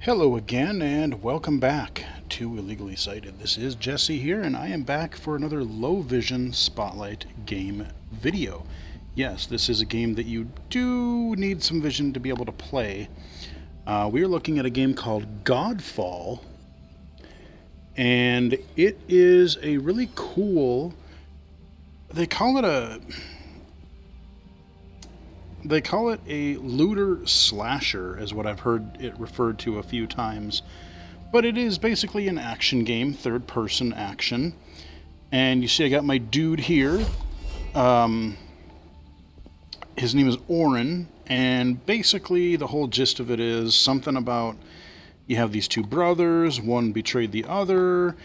Hello again, and welcome back to Illegally Sighted. This is Jesse here, and I am back for another low vision spotlight game video. Yes, this is a game that you do need some vision to be able to play. We are looking at a game called Godfall, and it is a really cool. They call it a looter slasher, is what I've heard it referred to a few times. But it is basically an action game, third person action. And you see I got my dude here. His name is Oren, and basically the whole gist of it is something about you have these two brothers, one betrayed the other,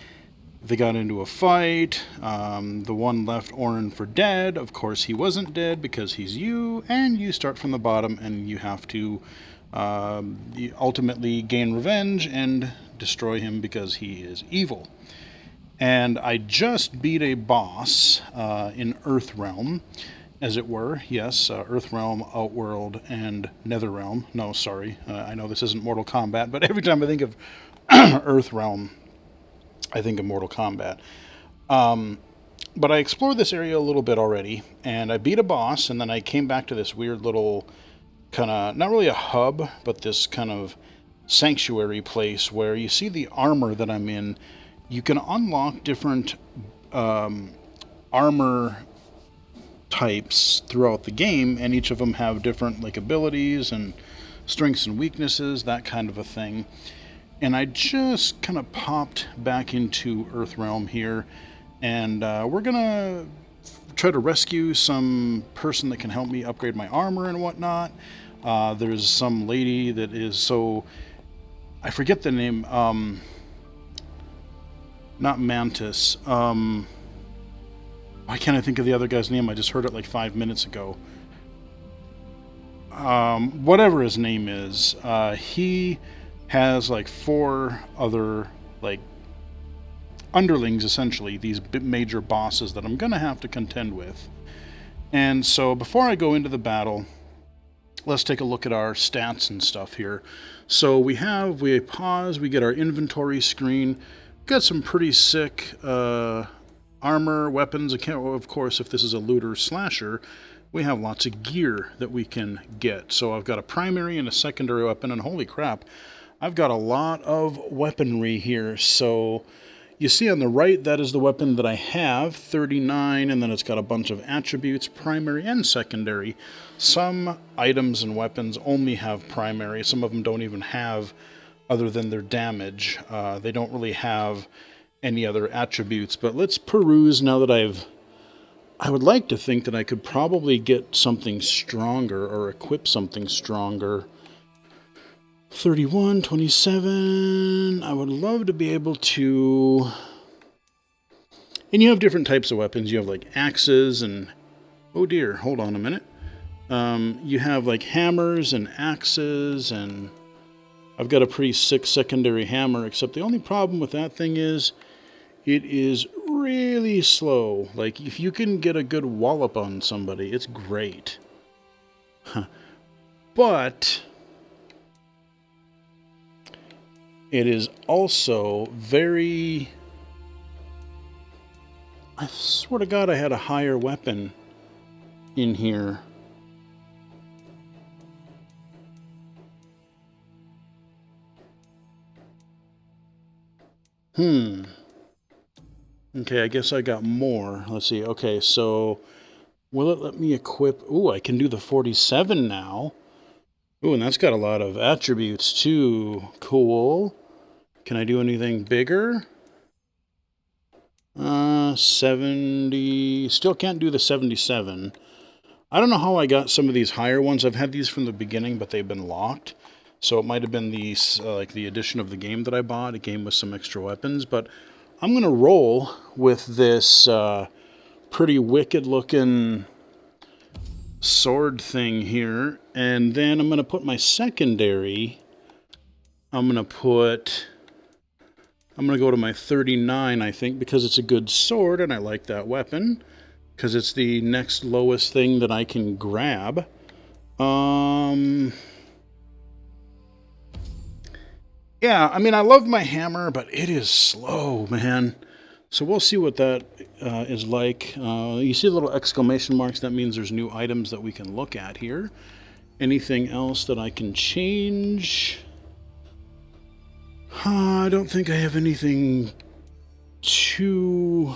they got into a fight, the one left Oren for dead. Of course he wasn't dead because he's you, and you start from the bottom and you have to ultimately gain revenge and destroy him because he is evil. And I just beat a boss in Earthrealm, as it were. Yes, Earthrealm, Outworld, and Netherrealm. No, sorry, I know this isn't Mortal Kombat, but every time I think of Earthrealm, I think of Mortal Kombat. But I explored this area a little bit already, and I beat a boss, and then I came back to this weird little kind of, not really a hub, but this kind of sanctuary place where you see the armor that I'm in. You can unlock different armor types throughout the game, and each of them have different abilities and strengths and weaknesses, that kind of a thing. And I just kind of popped back into Earthrealm here, and we're gonna try to rescue some person that can help me upgrade my armor and whatnot. There's some lady that is I forget the name, not Mantis, why can't I think of the other guy's name? I just heard it like 5 minutes ago. Whatever his name is, he has like 4 other underlings, essentially, these major bosses that I'm gonna have to contend with. And so before I go into the battle, let's take a look at our stats and stuff here. So we pause, we get our inventory screen, got some pretty sick armor, weapons. Of course, if this is a looter slasher, we have lots of gear that we can get. So I've got a primary and a secondary weapon, and holy crap, I've got a lot of weaponry here. So you see on the right, that is the weapon that I have, 39, and then it's got a bunch of attributes, primary and secondary. Some items and weapons only have primary. Some of them don't even have, other than their damage. They don't really have any other attributes. But let's peruse now that I would like to think that I could probably get something stronger or equip something stronger. 31, 27, I would love to be able to... And you have different types of weapons. You have like axes and... Oh dear, hold on a minute. You have like hammers and axes, and I've got a pretty sick secondary hammer, except the only problem with that thing is it is really slow. Like, if you can get a good wallop on somebody, it's great. But it is also very... I swear to God, I had a higher weapon in here. Okay, I guess I got more. Let's see. Okay, so will it let me equip... Ooh, I can do the 47 now. Ooh, and that's got a lot of attributes too. Cool. Can I do anything bigger? 70... Still can't do the 77. I don't know how I got some of these higher ones. I've had these from the beginning, but they've been locked. So it might have been these, like the edition of the game that I bought, a game with some extra weapons. But I'm going to roll with this pretty wicked-looking sword thing here. And then I'm going to put my secondary... I'm going to go to my 39, I think, because it's a good sword, and I like that weapon. Because it's the next lowest thing that I can grab. Yeah, I mean, I love my hammer, but it is slow, man. So we'll see what that is like. You see the little exclamation marks? That means there's new items that we can look at here. Anything else that I can change? I don't think I have anything too...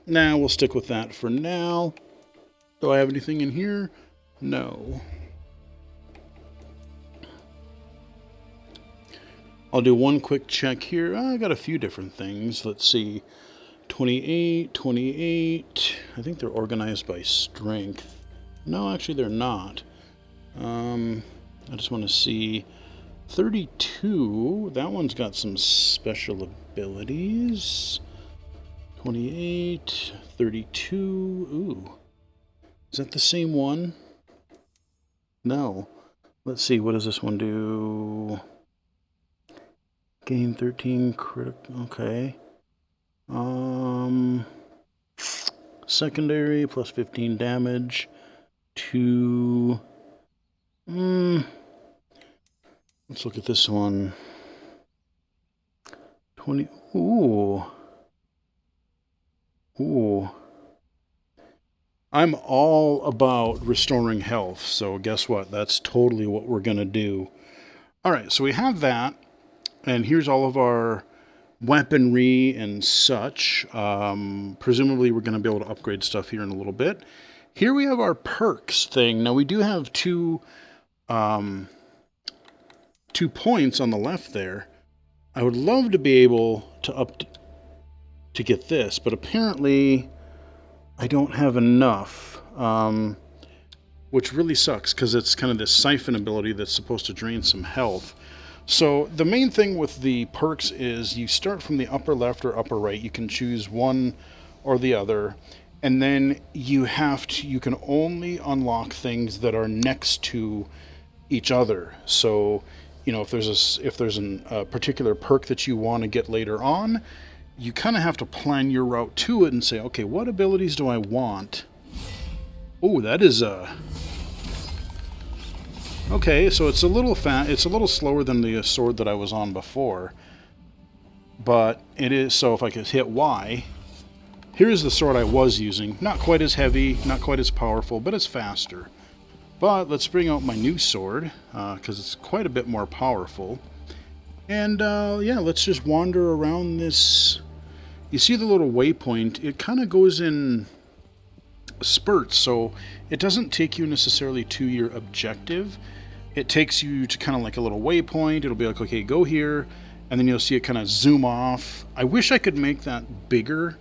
Nah, we'll stick with that for now. Do I have anything in here? No. I'll do one quick check here. I got a few different things. Let's see. 28, 28. I think they're organized by strength. No, actually they're not. I just want to see. 32. That one's got some special abilities. 28, 32. Ooh. Is that the same one? No. Let's see. What does this one do? Gain 13 critical. Okay. Secondary plus 15 damage. 2. Let's look at this one. 20. Ooh. Ooh. I'm all about restoring health, so guess what? That's totally what we're going to do. Alright, so we have that, and here's all of our weaponry and such. Presumably we're going to be able to upgrade stuff here in a little bit. Here we have our perks thing. Now we do have two points on the left there. I would love to be able to get this, but apparently I don't have enough, which really sucks because it's kind of this siphon ability that's supposed to drain some health. So the main thing with the perks is you start from the upper left or upper right. You can choose one or the other, and then you can only unlock things that are next to each other. So, you know, if there's a particular perk that you want to get later on, you kind of have to plan your route to it and say, okay, what abilities do I want? Oh, that is okay, so it's a little slower than the sword that I was on before. But it is, so if I could hit Y, here's the sword I was using. Not quite as heavy, not quite as powerful, but it's faster. But let's bring out my new sword, because it's quite a bit more powerful. And yeah, let's just wander around this. You see the little waypoint, it kind of goes in spurts, so it doesn't take you necessarily to your objective. It takes you to kind of like a little waypoint. It'll be like, okay, go here, and then you'll see it kind of zoom off. I wish I could make that bigger.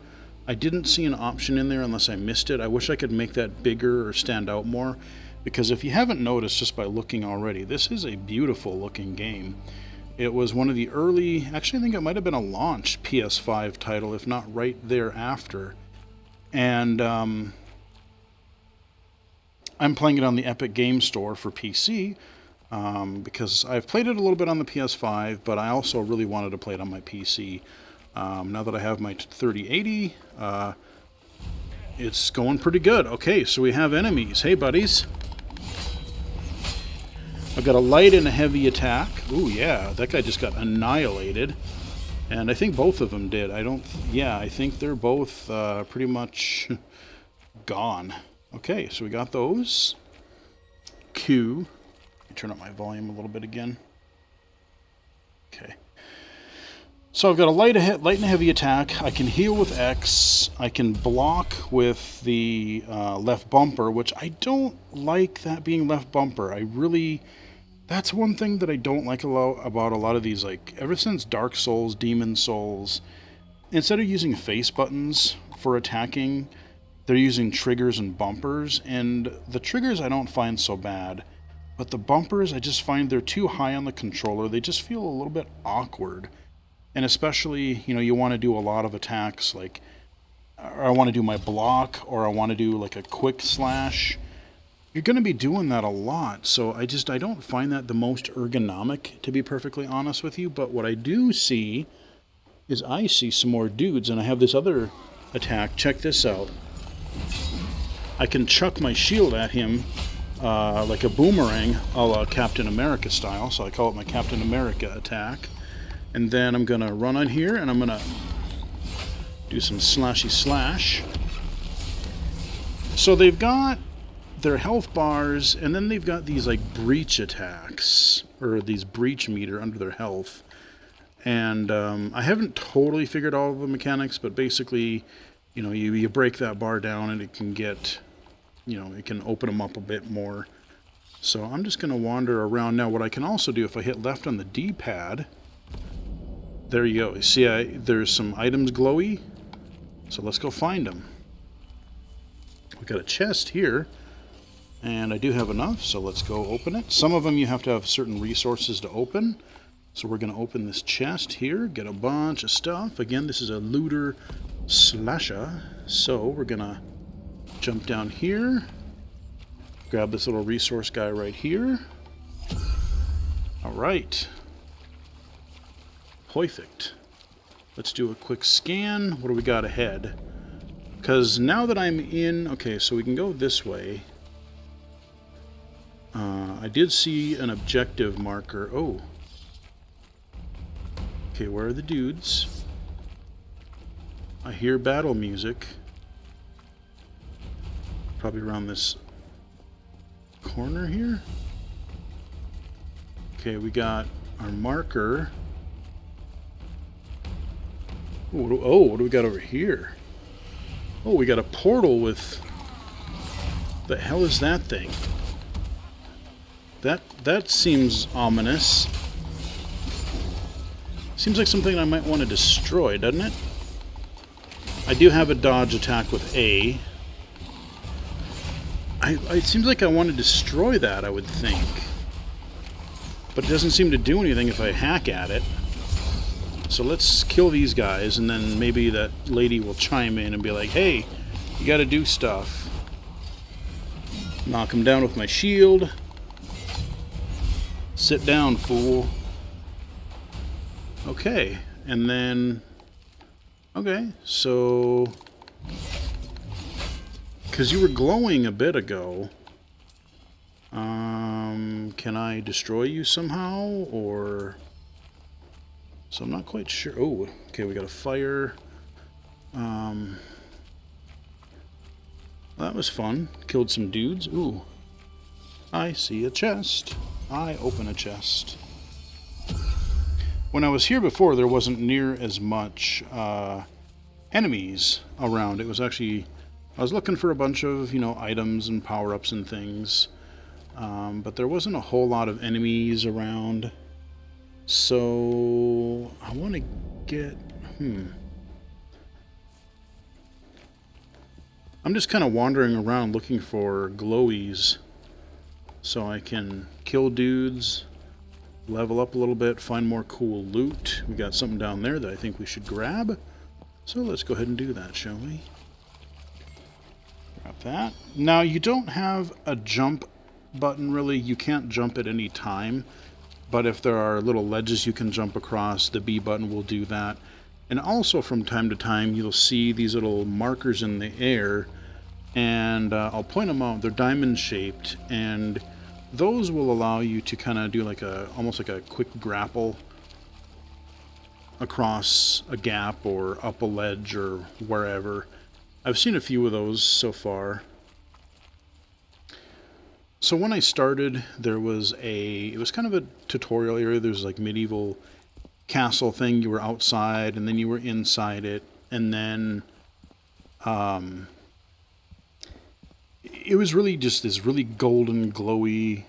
I didn't see an option in there unless I missed it. I wish I could make that bigger or stand out more, because if you haven't noticed just by looking already, this is a beautiful looking game. It was one of the early, actually I think it might have been a launch PS5 title, if not right thereafter. And I'm playing it on the Epic Game Store for PC, because I've played it a little bit on the PS5, but I also really wanted to play it on my PC. Now that I have my 3080, it's going pretty good. Okay, so we have enemies. Hey, buddies. I've got a light and a heavy attack. Ooh, yeah, that guy just got annihilated. And I think both of them did. I think they're both pretty much gone. Okay, so we got those. Q. Let me turn up my volume a little bit again. Okay. So I've got a light and a heavy attack. I can heal with X. I can block with the left bumper, which I don't like that being left bumper. That's one thing that I don't like about a lot of these, like, ever since Dark Souls, Demon Souls, instead of using face buttons for attacking, they're using triggers and bumpers, and the triggers I don't find so bad, but the bumpers, I just find they're too high on the controller. They just feel a little bit awkward, and especially, you know, you want to do a lot of attacks, like, I want to do my block, or I want to do, like, a quick slash. You're going to be doing that a lot, so I don't find that the most ergonomic, to be perfectly honest with you. But what I do see is I see some more dudes, and I have this other attack. Check this out. I can chuck my shield at him, like a boomerang, a la Captain America style. So I call it my Captain America attack. And then I'm going to run on here, and I'm going to do some slashy slash. So they've got their health bars, and then they've got these like breach attacks, or these breach meter under their health. And I haven't totally figured all of the mechanics, but basically, you know, you break that bar down and it can get, you know, it can open them up a bit more. So I'm just going to wander around. Now what I can also do, if I hit left on the D-pad, there you go. You see, there's some items glowy, so let's go find them. We got a chest here, and I do have enough, so let's go open it. Some of them you have to have certain resources to open. So we're going to open this chest here, get a bunch of stuff. Again, this is a looter slasher. So we're going to jump down here, grab this little resource guy right here. All right. Perfect. Let's do a quick scan. What do we got ahead? Because now that I'm in... Okay, so we can go this way. I did see an objective marker. Oh. Okay, where are the dudes? I hear battle music. Probably around this corner here. Okay, we got our marker. Oh, what do we got over here? Oh, we got a portal with... The hell is that thing? That seems ominous. Seems like something I might want to destroy, doesn't it? I do have a dodge attack with A. It seems like I want to destroy that, I would think. But it doesn't seem to do anything if I hack at it. So let's kill these guys, and then maybe that lady will chime in and be like, hey, you gotta do stuff. Knock him down with my shield. Sit down, fool. Okay, and then... Okay, so... Because you were glowing a bit ago. Can I destroy you somehow, or... So I'm not quite sure. Oh, okay, we got a fire. That was fun. Killed some dudes. Ooh. I see a chest. I open a chest. When I was here before, there wasn't near as much enemies around. It was actually... I was looking for a bunch of, you know, items and power-ups and things. But there wasn't a whole lot of enemies around. So... I want to get... I'm just kind of wandering around looking for glowies. So I can kill dudes, level up a little bit, find more cool loot. We got something down there that I think we should grab. So let's go ahead and do that, shall we? Grab that. Now, you don't have a jump button, really. You can't jump at any time. But if there are little ledges you can jump across, the B button will do that. And also from time to time, you'll see these little markers in the air. And I'll point them out. They're diamond-shaped, and those will allow you to kind of do like almost like a quick grapple across a gap or up a ledge or wherever. I've seen a few of those so far. So when I started, it was kind of a tutorial area. There's like medieval castle thing. You were outside, and then you were inside it, and then it was really just this really golden, glowy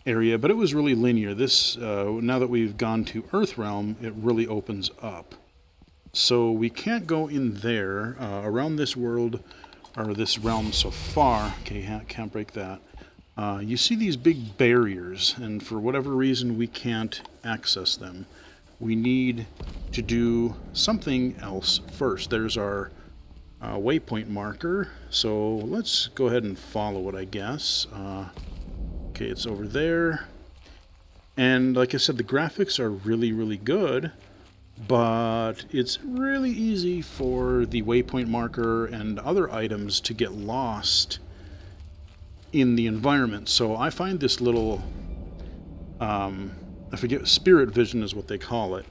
area, but it was really linear. This, now that we've gone to Earthrealm, it really opens up. So we can't go in there, around this world, or this realm so far. Okay, can't break that. You see these big barriers, and for whatever reason, we can't access them. We need to do something else first. There's our waypoint marker, so let's go ahead and follow it, I guess. Okay, it's over there, and like I said, the graphics are really, really good, but it's really easy for the waypoint marker and other items to get lost in the environment. So I find this little, I forget, spirit vision is what they call it.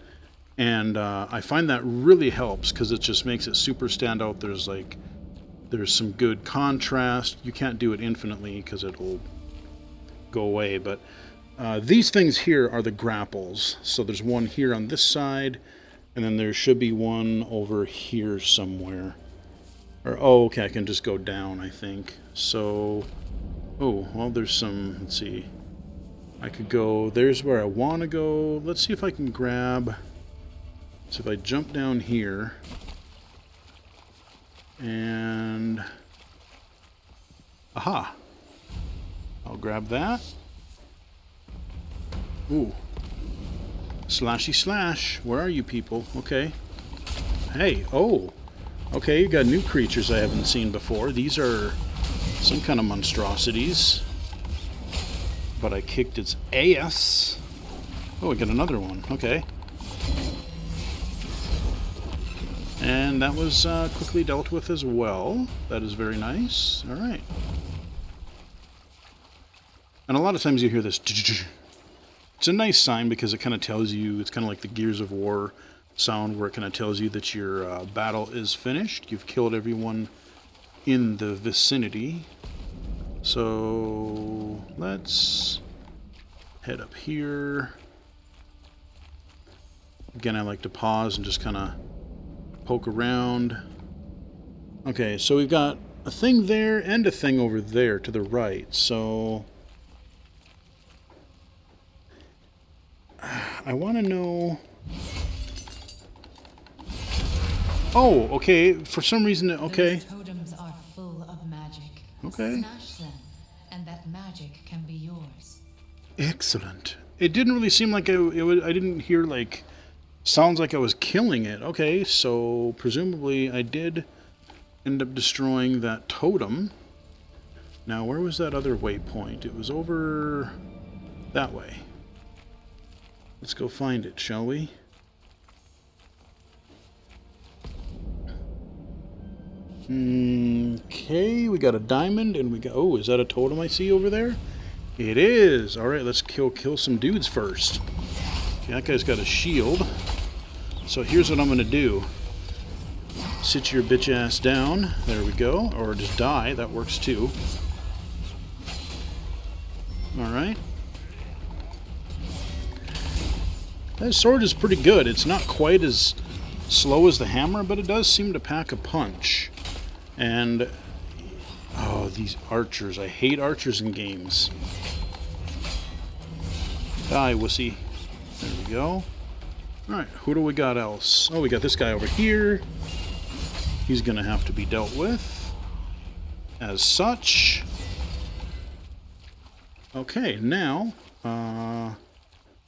And I find that really helps because it just makes it super stand out. There's some good contrast. You can't do it infinitely because it'll go away, but these things here are the grapples. So there's one here on this side, and then there should be one over here somewhere. Or, oh, okay, I can just go down, I think. So, oh, well, there's some, let's see. I could go, there's where I want to go. Let's see if I can grab, so if I jump down here, and, aha. I'll grab that. Ooh. Slashy slash. Where are you people? Okay. Hey, oh. Okay, you got new creatures I haven't seen before. These are some kind of monstrosities. But I kicked its ass. Oh, we got another one. Okay. And that was quickly dealt with as well. That is very nice. All right. And a lot of times you hear this. It's a nice sign because it kind of tells you, it's kind of like the Gears of War sound where it kind of tells you that your battle is finished. You've killed everyone in the vicinity. So let's head up here. Again, I like to pause and just kind of poke around. Okay, so we've got a thing there and a thing over there to the right. So I want to know... Oh, okay. For some reason, okay. Those totems are full of magic. Okay. Smash them, and that magic can be yours. Excellent. It didn't really seem like I didn't hear, like, sounds like I was killing it. Okay, so presumably I did end up destroying that totem. Now, where was that other waypoint? It was over that way. Let's go find it, shall we? Okay, we got a diamond, and we got... Oh, is that a totem I see over there? It is! Alright, let's kill some dudes first. Okay, that guy's got a shield. So here's what I'm going to do. Sit your bitch ass down. There we go. Or just die. That works too. Alright. That sword is pretty good. It's not quite as slow as the hammer, but it does seem to pack a punch. And, oh, these archers. I hate archers in games. Die, wussy. There we go. Alright, who do we got else? Oh, we got this guy over here. He's going to have to be dealt with. As such. Okay, now,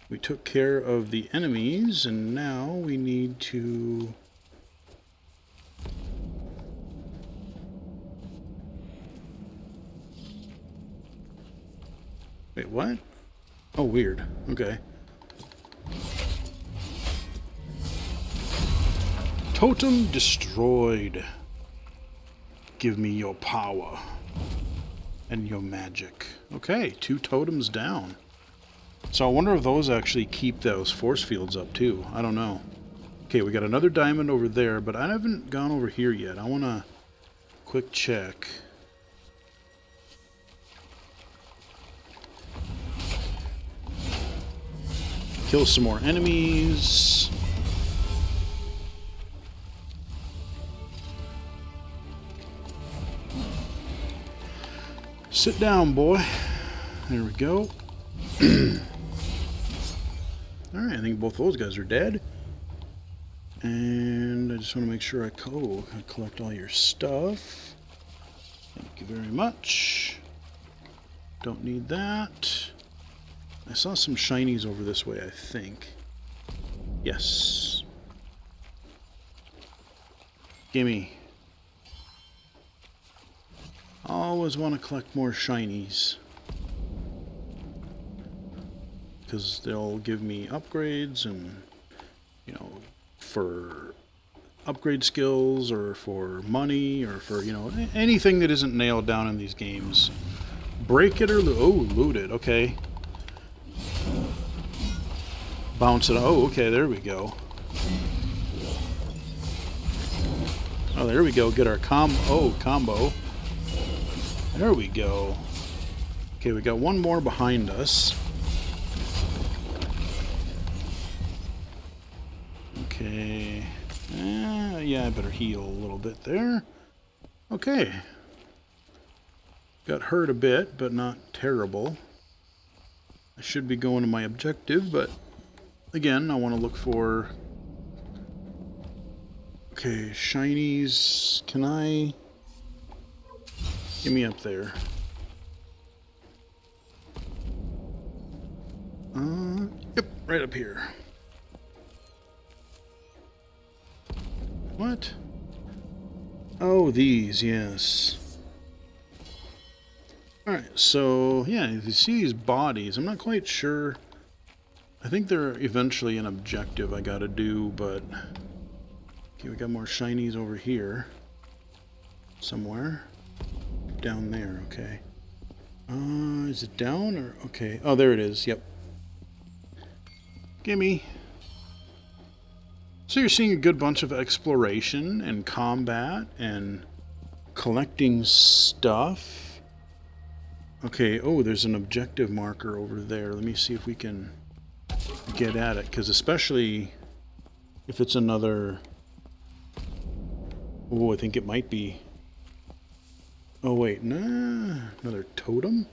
we took care of the enemies, and now we need to... Wait, what? Oh, weird. Okay. Totem destroyed. Give me your power. And your magic. Okay, 2 totems down. So I wonder if those actually keep those force fields up too. I don't know. Okay, we got another diamond over there, but I haven't gone over here yet. I want to quick check. Kill some more enemies. Sit down, boy. There we go. Alright, I think both those guys are dead. And I just want to make sure I collect all your stuff. Thank you very much. Don't need that. I saw some shinies over this way, I think. Yes. Gimme. I always want to collect more shinies. Because they'll give me upgrades and, you know, for upgrade skills or for money or for, you know, anything that isn't nailed down in these games Break it or loot? Oh, loot it. Okay. Bounce it. Oh, okay. There we go. Oh, there we go. Get our combo. There we go. Okay, we got one more behind us. Okay. Yeah, I better heal a little bit there. Okay. Got hurt a bit, but not terrible. I should be going to my objective, but again, I want to look for... Okay, shinies. Can I... Get me up there. Yep, right up here. What? Oh, these, yes. Alright, so, yeah, if you see these bodies, I'm not quite sure. I think they're eventually an objective I gotta do, but... Okay, we got more shinies over here. Somewhere. Down there, okay. Is it down or... Okay, oh, there it is, yep. Gimme. So you're seeing a good bunch of exploration and combat and collecting stuff. Okay, oh, there's an objective marker over there. Let me see if we can get at it, because especially if it's another... Oh, I think it might be... Oh, wait, nah, another totem?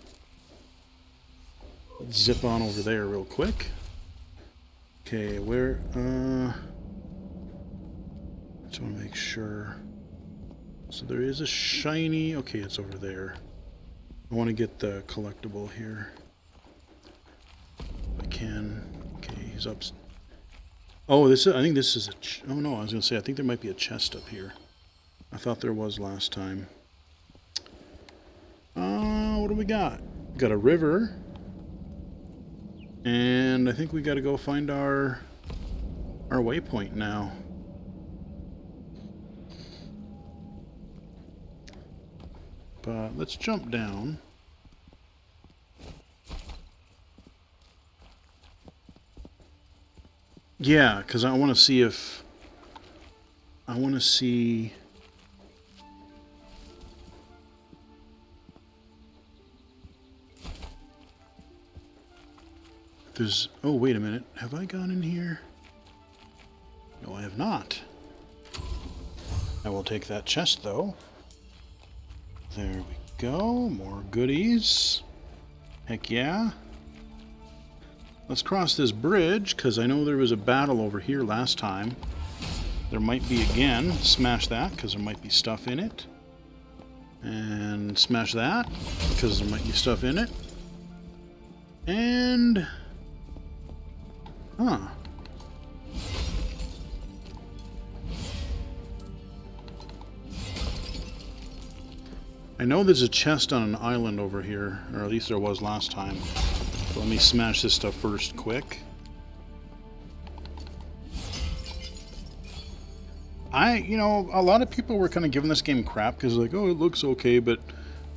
Let's zip on over there real quick. Okay, where, just want to make sure. So there is a shiny... Okay, it's over there. I want to get the collectible here. If I can. Okay, he's up. Oh, this is... I think this is a... Oh, no, I was going to say, I think there might be a chest up here. I thought there was last time. What do we got? We got a river. And I think we got to go find our waypoint now. But let's jump down. Yeah, because I want to see if... I want to see... There's... Oh, wait a minute. Have I gone in here? No, I have not. I will take that chest, though. There we go. More goodies. Heck yeah. Let's cross this bridge, because I know there was a battle over here last time. There might be again. Smash that, because there might be stuff in it. And smash that, because there might be stuff in it. And... Huh. I know there's a chest on an island over here, or at least there was last time. So let me smash this stuff first, quick. You know, a lot of people were kind of giving this game crap because like, oh, it looks okay, but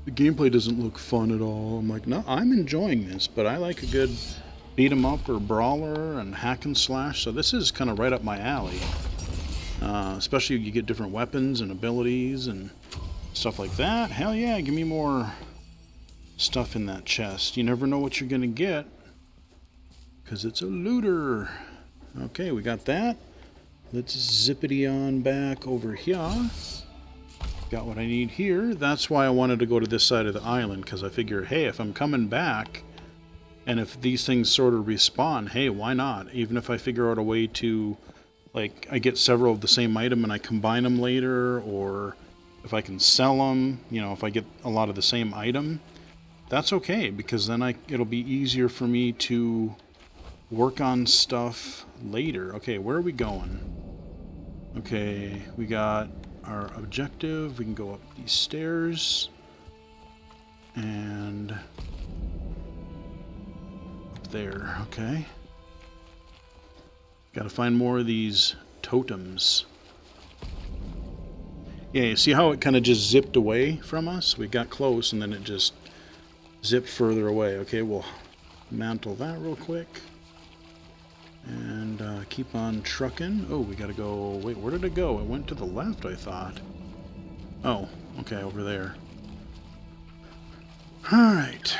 the gameplay doesn't look fun at all. I'm like, no, I'm enjoying this, but I like a good beat 'em up or brawler and hack and slash, so this is kind of right up my alley. Especially you get different weapons and abilities and stuff like that. Hell yeah, give me more stuff in that chest. You never know what you're gonna get because it's a looter. Okay, we got that. Let's zippity on back over here. Got what I need here. That's why I wanted to go to this side of the island, because I figure, hey, if I'm coming back and if these things sort of respawn, hey, why not? Even if I figure out a way to, like, I get several of the same item and I combine them later, or if I can sell them, you know, if I get a lot of the same item, that's okay, because then it'll be easier for me to work on stuff later. Okay, where are we going? Okay, we got our objective. We can go up these stairs. And up there, okay. Gotta find more of these totems. Yeah, you see how it kind of just zipped away from us? We got close and then it just zip further away. Okay, we'll mantle that real quick. And keep on trucking. Oh, we gotta go... Wait, where did it go? It went to the left, I thought. Oh, okay, over there. Alright.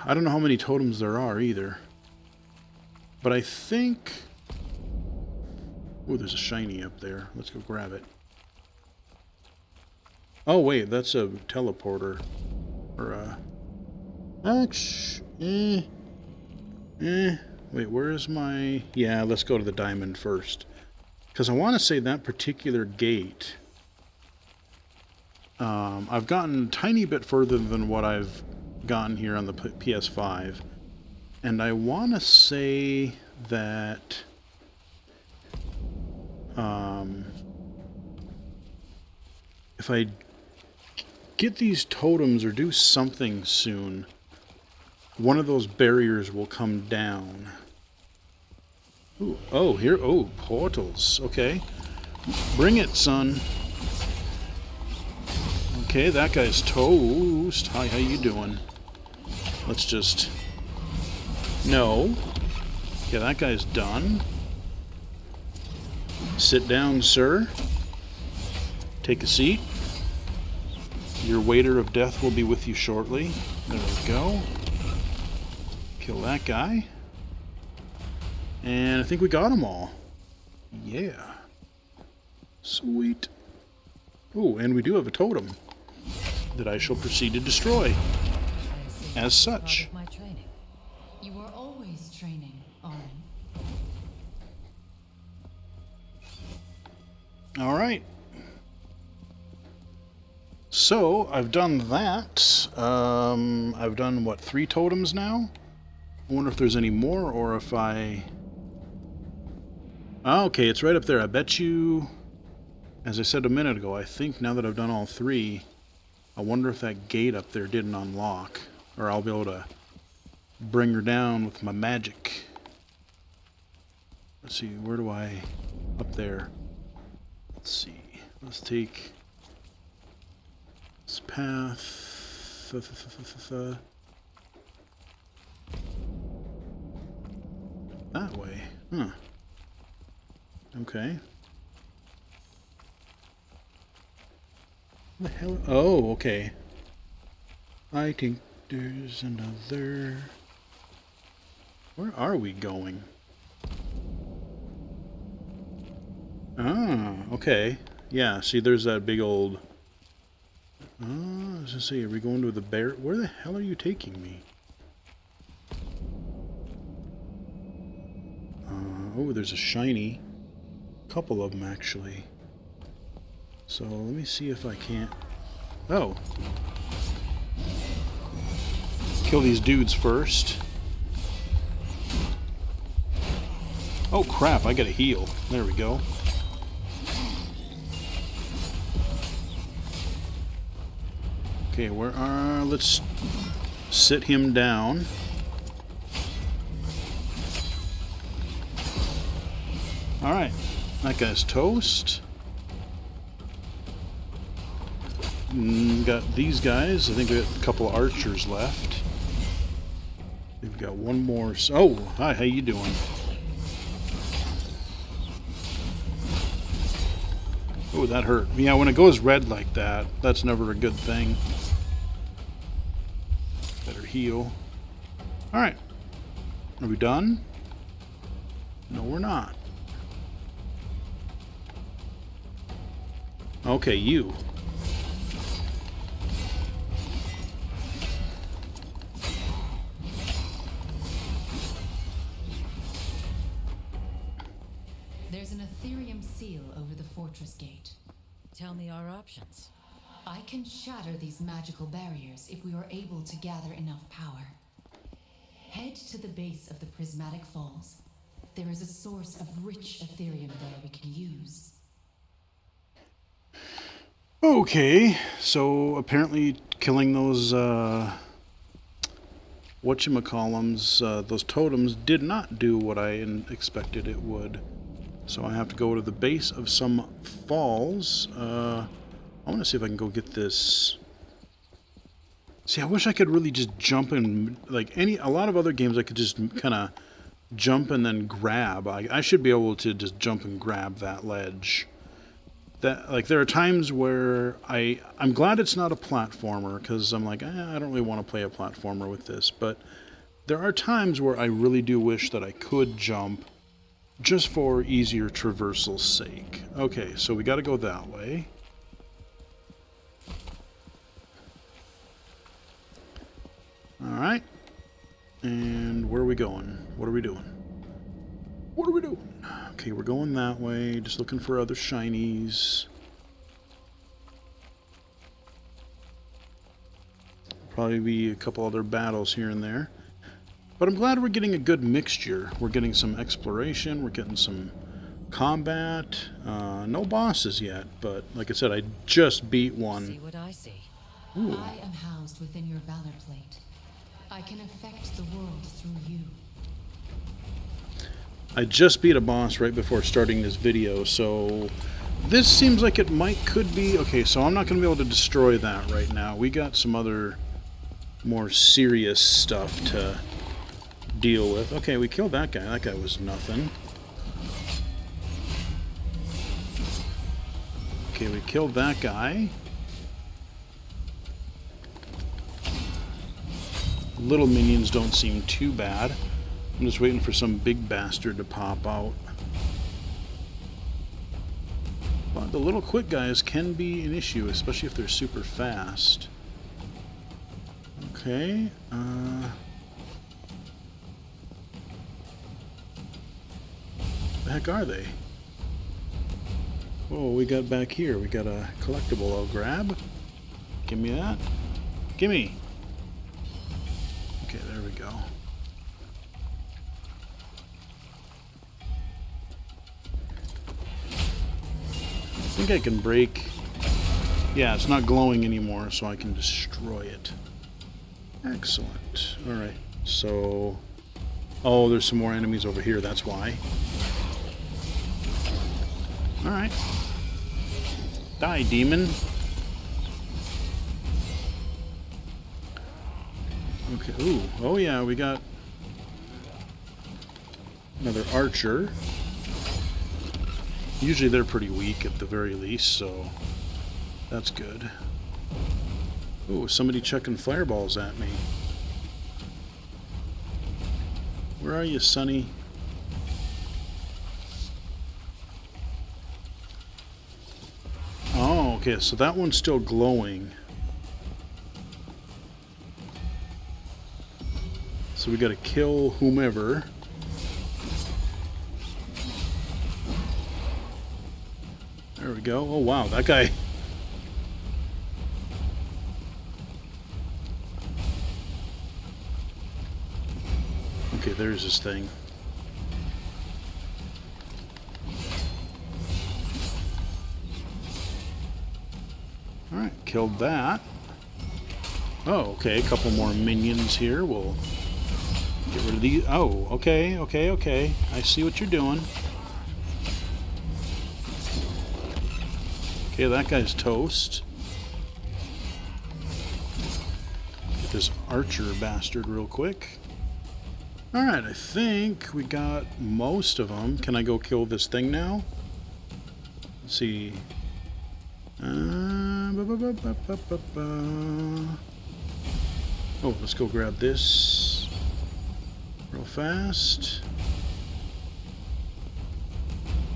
I don't know how many totems there are, either. But I think... Oh, there's a shiny up there. Let's go grab it. Oh, wait, that's a teleporter. Or a... Wait, where is my... Yeah, let's go to the diamond first. Because I want to say that particular gate... I've gotten a tiny bit further than what I've gotten here on the PS5. And I want to say that... if I get these totems or do something soon... one of those barriers will come down. Ooh, oh, here. Oh, portals. Okay. Bring it, son. Okay, that guy's toast. Hi, how you doing? Let's just... No. Okay, that guy's done. Sit down, sir. Take a seat. Your waiter of death will be with you shortly. There we go. Kill that guy. And I think we got them all. Yeah. Sweet. Oh, and we do have a totem that I shall proceed to destroy. As such. My training. You are always training, Orin. Alright. So, I've done that. I've done, what, 3 totems now? I wonder if there's any more, or if I... Oh, okay, it's right up there. I bet you, as I said a minute ago, I think now that I've done all 3, I wonder if that gate up there didn't unlock. Or I'll be able to bring her down with my magic. Let's see, where do I... Up there. Let's see. Let's take this path. That way. Huh. Okay. What the hell? Oh, okay. I think there's another... Where are we going? Ah, okay. Yeah, see, there's that big old... Let's see, are we going to the bear? Where the hell are you taking me? Oh, there's a shiny. Couple of them, actually. So, let me see if I can't... Oh. Kill these dudes first. Oh, crap, I gotta heal. There we go. Okay, where are... Let's sit him down. Alright, that guy's toast. Got these guys. I think we got a couple of archers left. We've got one more. Oh, hi, how you doing? Oh, that hurt. Yeah, when it goes red like that, that's never a good thing. Better heal. Alright. Are we done? No, we're not. Okay, you. There's an Ethereum seal over the fortress gate. Tell me our options. I can shatter these magical barriers if we are able to gather enough power. Head to the base of the Prismatic Falls. There is a source of rich Ethereum there we can use. Okay, so apparently killing those, whatchamacallums, those totems did not do what I expected it would. So I have to go to the base of some falls. I want to see if I can go get this See, I wish I could really just jump and, like, a lot of other games I could just kind of jump and then grab. I should be able to just jump and grab that ledge. That, like, there are times where I'm glad it's not a platformer, because I'm like, I don't really want to play a platformer with this, but there are times where I really do wish that I could jump just for easier traversal's sake. Okay, so we got to go that way. Alright. And where are we going? What are we doing? What are we doing? Okay, we're going that way, just looking for other shinies. Probably be a couple other battles here and there. But I'm glad we're getting a good mixture. We're getting some exploration, we're getting some combat. No bosses yet, but like I said, I just beat one. See what I see. Ooh. I am housed within your valor plate. I can affect the world through you. I just beat a boss right before starting this video, so this seems like it could be... Okay, so I'm not going to be able to destroy that right now. We got some other more serious stuff to deal with. Okay, we killed that guy. That guy was nothing. Okay, we killed that guy. Little minions don't seem too bad. I'm just waiting for some big bastard to pop out. But the little quick guys can be an issue, especially if they're super fast. Okay, the heck are they? Whoa, we got back here. We got a collectible I'll grab. Give me that. Gimme! Okay, there we go. I think I can break... Yeah, it's not glowing anymore, so I can destroy it. Excellent. Alright, so... Oh, there's some more enemies over here, that's why. Alright. Die, demon. Okay, ooh, oh yeah, we got another archer. Usually they're pretty weak at the very least, so that's good. Ooh, somebody chucking fireballs at me. Where are you, Sonny? Oh, okay, so that one's still glowing. So we gotta kill whomever. There we go. Oh wow, that guy. Okay, there's this thing. Alright, killed that. Oh, okay, a couple more minions here. We'll get rid of these. Oh, okay, okay, okay. I see what you're doing. Okay, that guy's toast. Get this archer bastard real quick. Alright, I think we got most of them. Can I go kill this thing now? Let's see. Oh, let's go grab this real fast.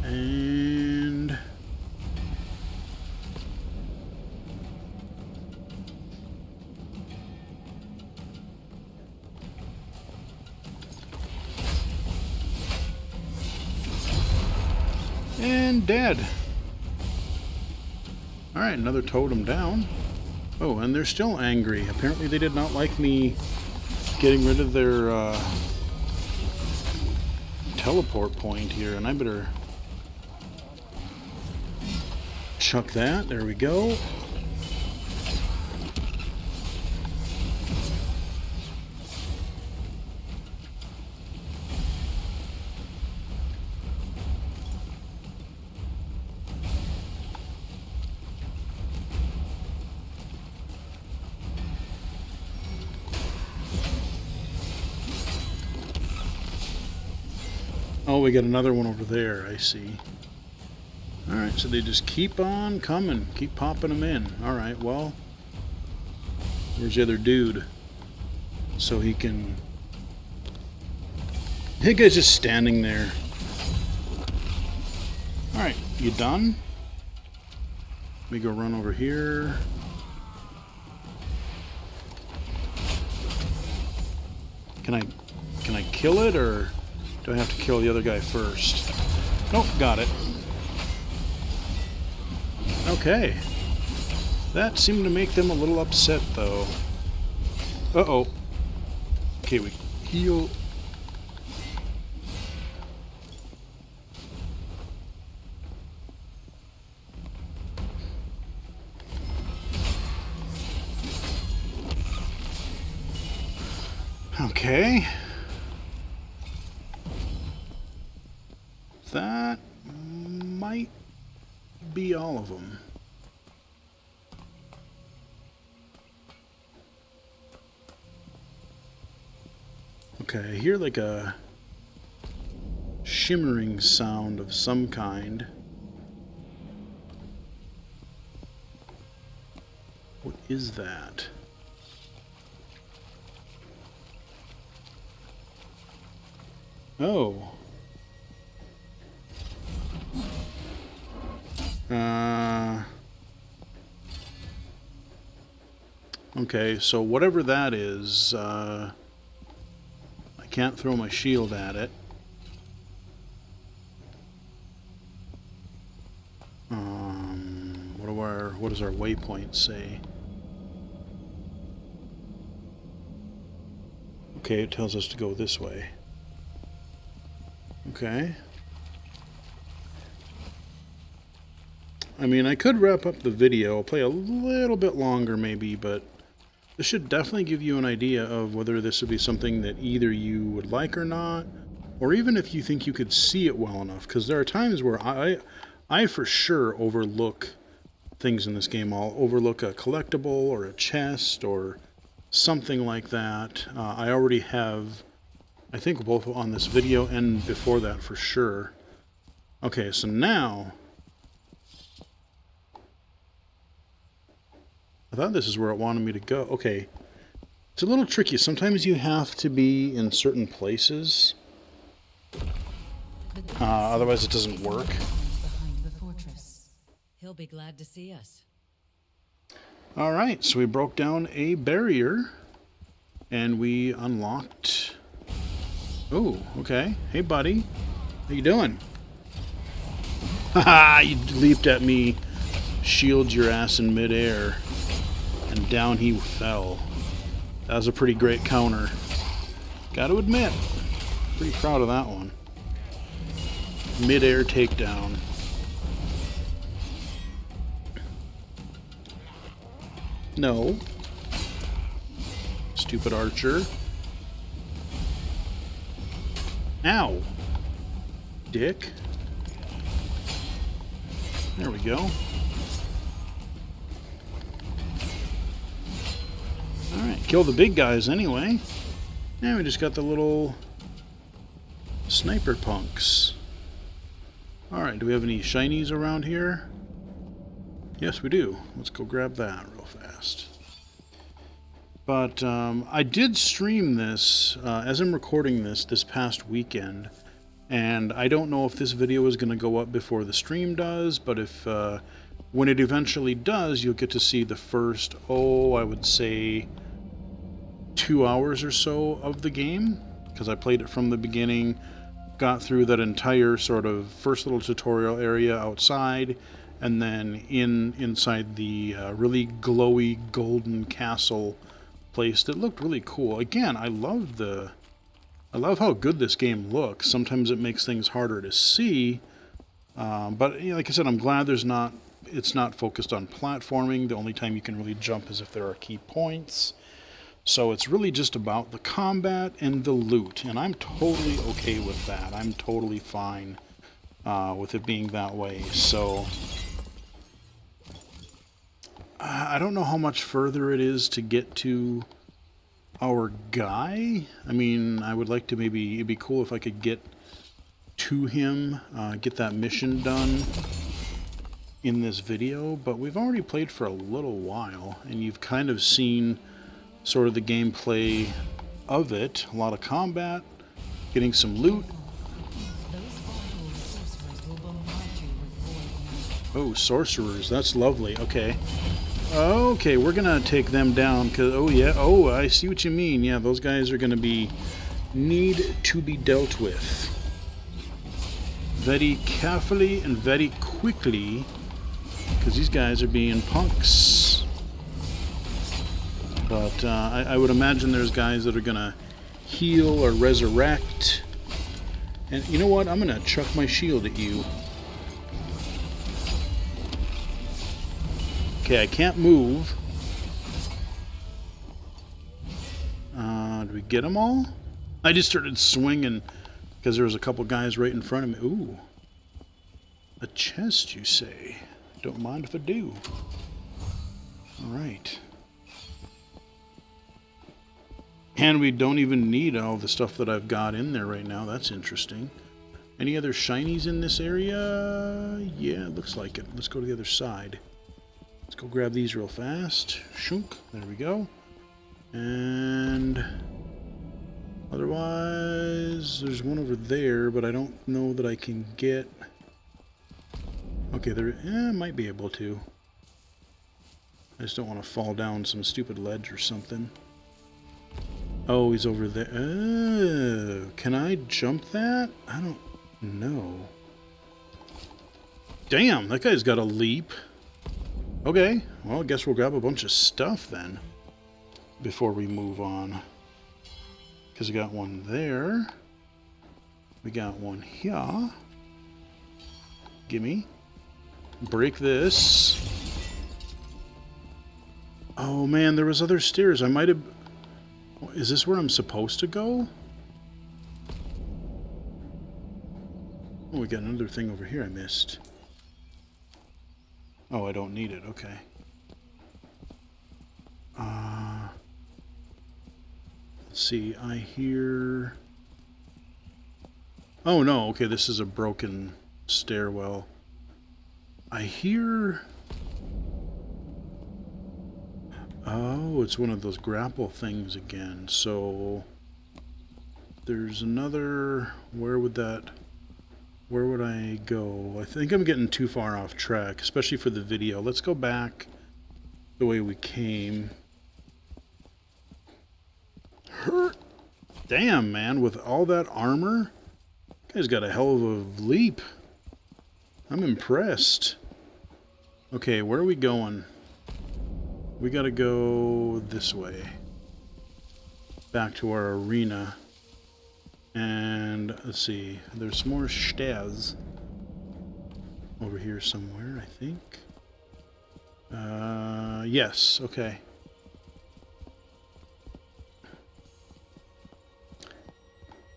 And... and dead. Alright, another totem down. Oh, and they're still angry. Apparently they did not like me getting rid of their teleport point here, and I better chuck that. There we go. Oh, we got another one over there, I see. Alright, so they just keep on coming. Keep popping them in. Alright, well. Where's the other dude? So he can... That guy's just standing there. Alright, you done? Let me go run over here. Can I kill it, or do I have to kill the other guy first? Nope, got it. Okay. That seemed to make them a little upset, though. Uh-oh. Okay, we heal. Okay. That might be all of them. Okay, I hear like a shimmering sound of some kind. What is that? Oh. Okay, so whatever that is, I can't throw my shield at it. What does our waypoint say? Okay, it tells us to go this way. Okay. I mean, I could wrap up the video, play a little bit longer maybe, but this should definitely give you an idea of whether this would be something that either you would like or not, or even if you think you could see it well enough, because there are times where I for sure overlook things in this game. I'll overlook a collectible or a chest or something like that. I already have, I think, both on this video and before that for sure. Okay, so now I thought this is where it wanted me to go. Okay, it's a little tricky. Sometimes you have to be in certain places, otherwise it doesn't work. Behind the fortress. He'll be glad to see us. Alright, so we broke down a barrier, and we unlocked... Oh, okay. Hey, buddy. How you doing? Haha, you leaped at me, shield your ass in midair, and down he fell. That was a pretty great counter. Gotta admit, pretty proud of that one. Mid-air takedown. No. Stupid archer. Ow. Dick. There we go. Alright, kill the big guys anyway. And we just got the little sniper punks. Alright, do we have any shinies around here? Yes, we do. Let's go grab that real fast. But I did stream this, as I'm recording this past weekend. And I don't know if this video is going to go up before the stream does, but if when it eventually does, you'll get to see the first, I would say 2 hours or so of the game, because I played it from the beginning, got through that entire sort of first little tutorial area outside, and then inside the really glowy golden castle place that looked really cool. Again, I love how good this game looks. Sometimes it makes things harder to see, but you know, like I said, I'm glad it's not focused on platforming. The only time you can really jump is if there are key points. So it's really just about the combat and the loot, and I'm totally okay with that. I'm totally fine with it being that way. So I don't know how much further it is to get to our guy. I mean, I would like to maybe, it'd be cool if I could get to him, get that mission done in this video, but we've already played for a little while, and you've kind of seen sort of the gameplay of it. A lot of combat, getting some loot. Oh, sorcerers, that's lovely. Okay. Okay, we're gonna take them down, because, oh yeah, oh, I see what you mean. Yeah, those guys are gonna need to be dealt with very carefully and very quickly, because these guys are being punks. But I would imagine there's guys that are gonna heal or resurrect. And you know what? I'm gonna chuck my shield at you. Okay, I can't move. Did we get them all? I just started swinging because there was a couple guys right in front of me. Ooh. A chest, you say? Don't mind if I do. Alright. And we don't even need all the stuff that I've got in there right now. That's interesting. Any other shinies in this area? Yeah, looks like it. Let's go to the other side. Let's go grab these real fast. Shunk. There we go. And otherwise, there's one over there, but I don't know that I can get... Okay, there... I might be able to. I just don't want to fall down some stupid ledge or something. Oh, he's over there. Oh, can I jump that? I don't know. Damn, that guy's got a leap. Okay, well, I guess we'll grab a bunch of stuff then before we move on. Because we got one there. We got one here. Gimme. Break this. Oh man, there was other stairs. I might have... Is this where I'm supposed to go? Oh, we got another thing over here I missed. Oh, I don't need it. Okay. Let's see. I hear... Oh, no. Okay, this is a broken stairwell. I hear... Oh, it's one of those grapple things again. So there's another... Where would I go? I think I'm getting too far off track, especially for the video. Let's go back the way we came. Hurt. Damn, man, with all that armor, guy's got a hell of a leap. I'm impressed. Okay, where are we going? We gotta go this way. Back to our arena. And let's see, there's more stairs over here somewhere, I think. Yes, okay.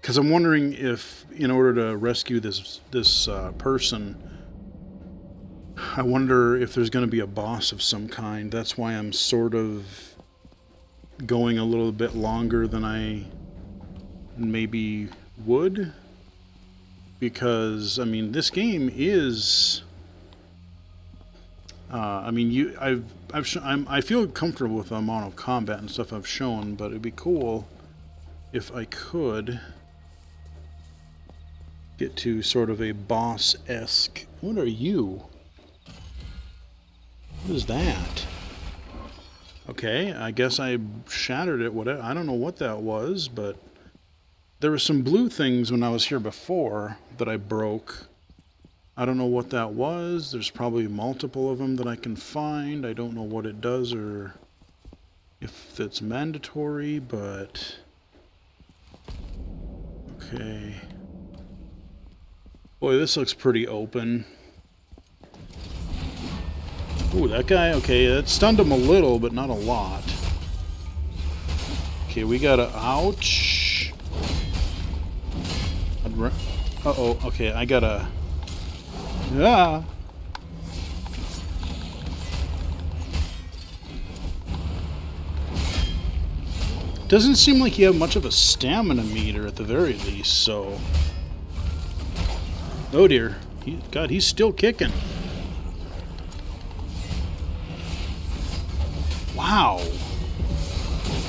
Because I'm wondering if, in order to rescue this person, I wonder if there's going to be a boss of some kind. That's why I'm sort of going a little bit longer than I maybe would, because I mean this game is I mean I feel comfortable with the amount of combat and stuff I've shown, but it'd be cool if I could get to sort of a boss-esque... What are you? What is that? Okay, I guess I shattered it. Whatever. I don't know what that was, but there were some blue things when I was here before that I broke. I don't know what that was. There's probably multiple of them that I can find. I don't know what it does or if it's mandatory, but... Okay. Boy, this looks pretty open. Ooh, that guy, okay, it stunned him a little, but not a lot. Okay, we gotta... Ouch! Uh-oh, okay, I gotta... Ah! Doesn't seem like you have much of a stamina meter at the very least, so... Oh dear. God, he's still kicking. Wow.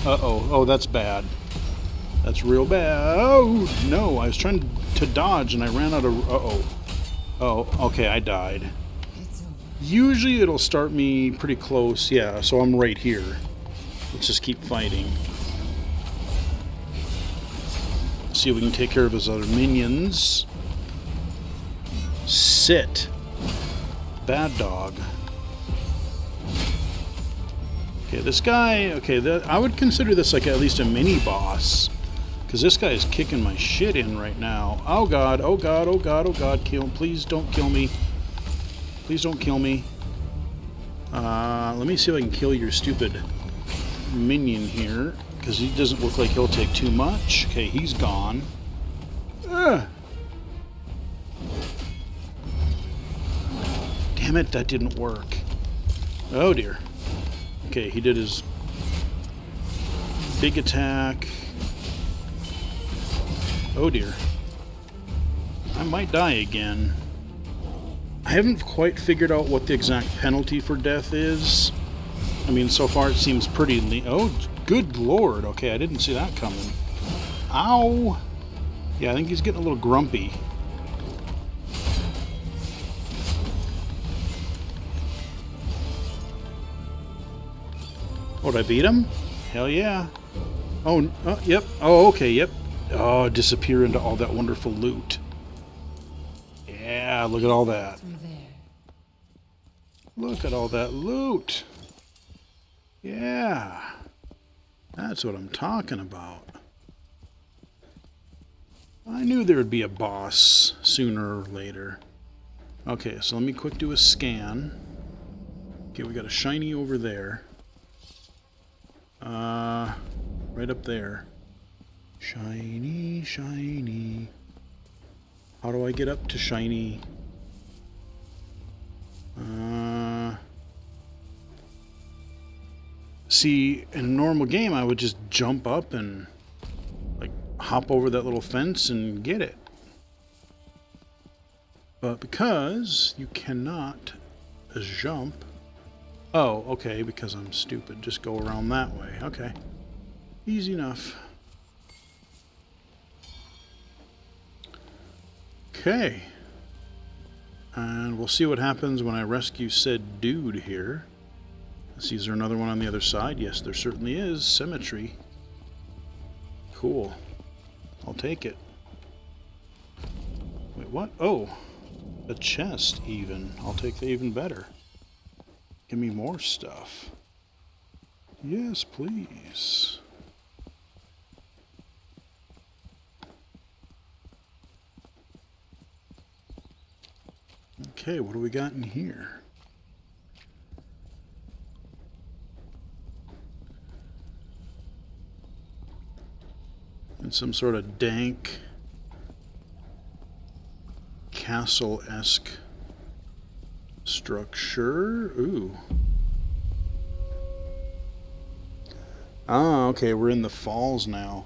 Uh-oh. Oh, that's bad. That's real bad. Oh, no. I was trying to dodge and I ran out of... Uh-oh. Oh, okay. I died. It's over. Usually it'll start me pretty close. Yeah, so I'm right here. Let's just keep fighting. See if we can take care of his other minions. Sit. Bad dog. Okay, this guy... Okay, I would consider this like at least a mini-boss. Because this guy is kicking my shit in right now. Oh god, oh god, oh god, oh god. Please don't kill me. Please don't kill me. Let me see if I can kill your stupid minion here. Because he doesn't look like he'll take too much. Okay, he's gone. Ugh. Damn it, that didn't work. Oh dear. Okay, he did his big attack. Oh dear. I might die again. I haven't quite figured out what the exact penalty for death is. I mean, so far it seems pretty... Oh, good lord. Okay, I didn't see that coming. Ow! Yeah, I think he's getting a little grumpy. Oh, did I beat him? Hell yeah. Oh, yep. Oh, okay, yep. Oh, disappear into all that wonderful loot. Yeah, look at all that. Through there. Look at all that loot. Yeah. That's what I'm talking about. I knew there would be a boss sooner or later. Okay, so let me quick do a scan. Okay, we got a shiny over there. Right up there. Shiny, shiny. How do I get up to shiny? See, in a normal game, I would just jump up and like hop over that little fence and get it. But because you cannot jump... Oh, okay, because I'm stupid. Just go around that way. Okay. Easy enough. Okay. And we'll see what happens when I rescue said dude here. Let's see, is there another one on the other side? Yes, there certainly is. Symmetry. Cool. I'll take it. Wait, what? Oh. A chest, even. I'll take the even better. Give me more stuff. Yes, please. Okay, what do we got in here? It's some sort of dank castle-esque structure. Ooh. Ah, okay, we're in the falls now.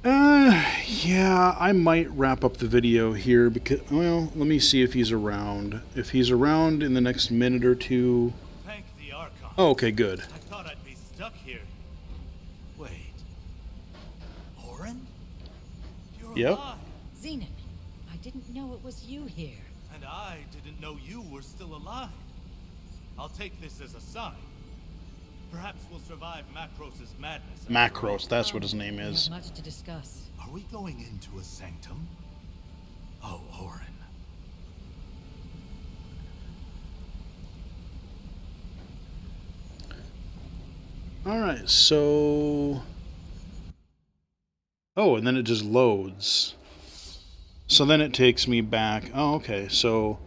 Yeah, I might wrap up the video here because, well, let me see if he's around. If he's around in the next minute or two. Thank the Archon. Oh, okay, good. I thought I'd be stuck here. Wait. Orin? You're Yep. alive. Zenon, I didn't know it was you here. And I didn't know you were still alive. I'll take this as a sign. Perhaps we'll survive Macros's madness. Macros, that's what his name We is. have much to discuss. Are we going into a sanctum? Oh, Orin. Alright, so... Oh, and then it just loads. So then it takes me back. Oh, okay, so...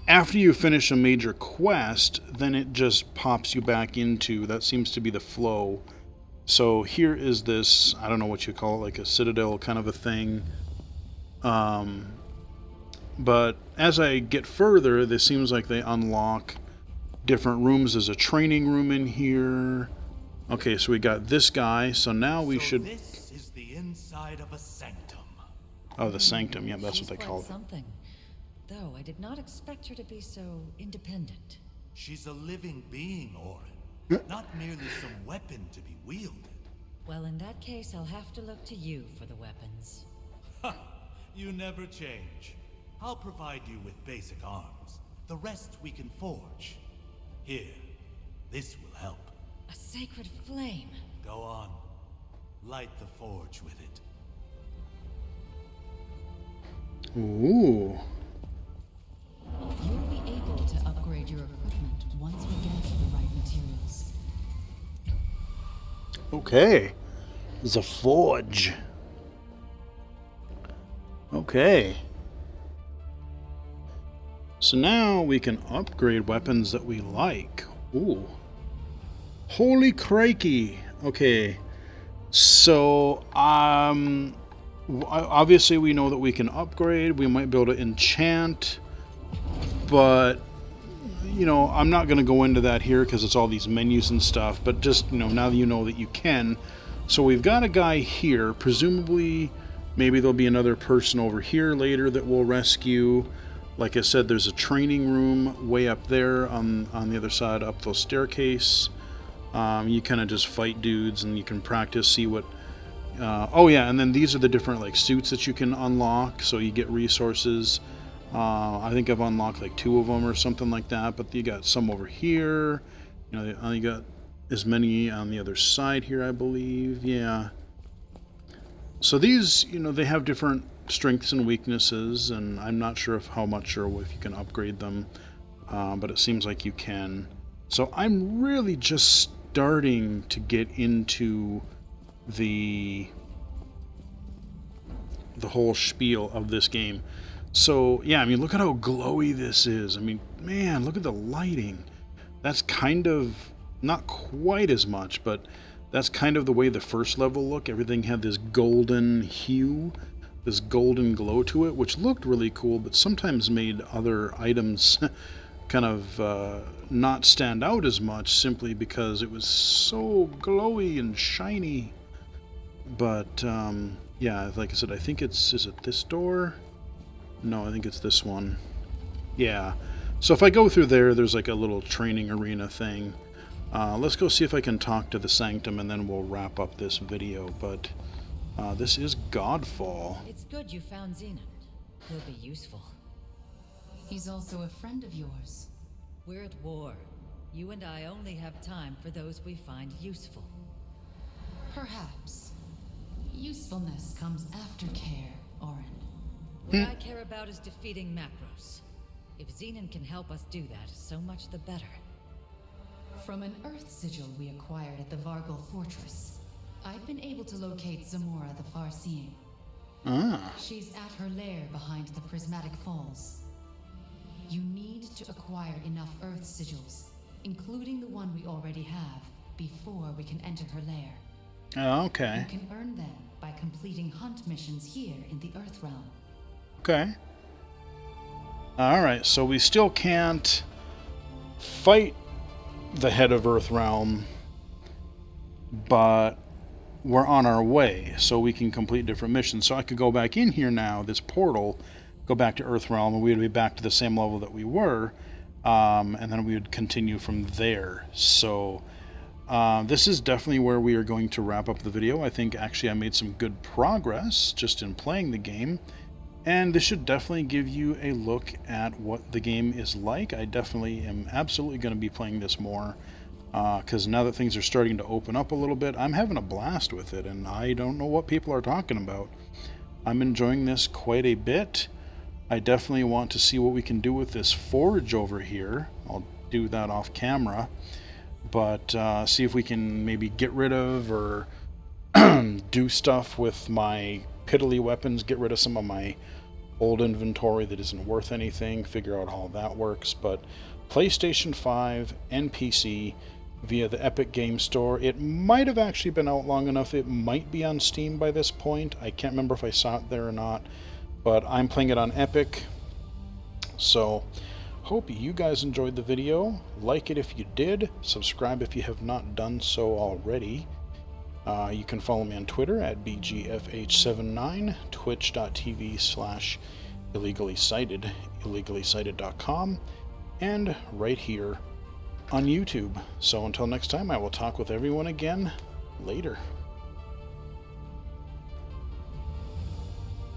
After you finish a major quest, then it just pops you back into... That seems to be the flow. So here is this, I don't know what you call it, like a citadel kind of a thing. But as I get further, this seems like they unlock different rooms. There's a training room in here. Okay, so we got this guy, so now we should... This is the inside of a sanctum. Oh, the Sanctum. Yeah, that's She's what they quite call it. something. Though I did not expect her to be so independent. She's a living being, Orin. Not merely some weapon to be wielded. Well, in that case, I'll have to look to you for the weapons. Ha! You never change. I'll provide you with basic arms. The rest we can forge. Here, this will help. A sacred flame. Go on. Light the forge with it. Ooh. You'll be able to upgrade your equipment once we get the right materials. Okay. The forge. Okay. So now we can upgrade weapons that we like. Ooh. Holy crikey. Okay. So, obviously we know that we can upgrade. We might be able to enchant. But, you know, I'm not going to go into that here because it's all these menus and stuff. But just, you know, now that you know that you can. So we've got a guy here. Presumably, maybe there'll be another person over here later that we'll rescue. Like I said, there's a training room way up there on the other side up the staircase. You kind of just fight dudes and you can practice, see what... oh yeah, and then these are the different like suits that you can unlock, so you get resources. I think I've unlocked like 2 of them or something like that, but you got some over here. You know, you got as many on the other side here, I believe. Yeah. So these, you know, they have different strengths and weaknesses, and I'm not sure how much or if you can upgrade them, but it seems like you can. So I'm really just starting to get into the whole spiel of this game. So yeah, I mean, look at how glowy this is. I mean, man, look at the lighting. That's kind of not quite as much, but that's kind of the way the first level looked. Everything had this golden hue, this golden glow to it, which looked really cool, but sometimes made other items kind of not stand out as much simply because it was so glowy and shiny. But yeah, like I said, I think is it this door? No, I think it's this one. Yeah. So if I go through there, there's like a little training arena thing. Let's go see if I can talk to the Sanctum, and then we'll wrap up this video. But this is Godfall. It's good you found Xenon. He'll be useful. He's also a friend of yours. We're at war. You and I only have time for those we find useful. Perhaps. Usefulness comes after care, Orin. What I care about is defeating Macros. If Xenon can help us do that, so much the better. From an Earth sigil we acquired at the VARGUL fortress, I've been able to locate Zamora the Far-Seeing. Ah. She's at her lair behind the Prismatic Falls. You need to acquire enough Earth sigils, including the one we already have, before we can enter her lair. Oh, okay. You can earn them by completing hunt missions here in the Earth realm. Okay. Alright, so we still can't fight the head of Earthrealm, but we're on our way, so we can complete different missions. So I could go back in here now, this portal, go back to Earthrealm, and we would be back to the same level that we were, and then we would continue from there. So this is definitely where we are going to wrap up the video. I think actually I made some good progress just in playing the game. And this should definitely give you a look at what the game is like. I definitely am absolutely going to be playing this more, because now that things are starting to open up a little bit, I'm having a blast with it, and I don't know what people are talking about. I'm enjoying this quite a bit. I definitely want to see what we can do with this forge over here. I'll do that off camera, but see if we can maybe get rid of or do stuff with my piddly weapons, get rid of some of my old inventory that isn't worth anything, figure out how that works. But PlayStation 5 and PC via the Epic Game Store. It might have actually been out long enough. It might be on Steam by this point. I can't remember if I saw it there or not, but I'm playing it on Epic. So hope you guys enjoyed the video. Like it if you did, subscribe if you have not done so already, You can follow me on Twitter at BGFH79, twitch.tv/illegally-cited, illegally-cited.com, and right here on YouTube. So until next time, I will talk with everyone again later.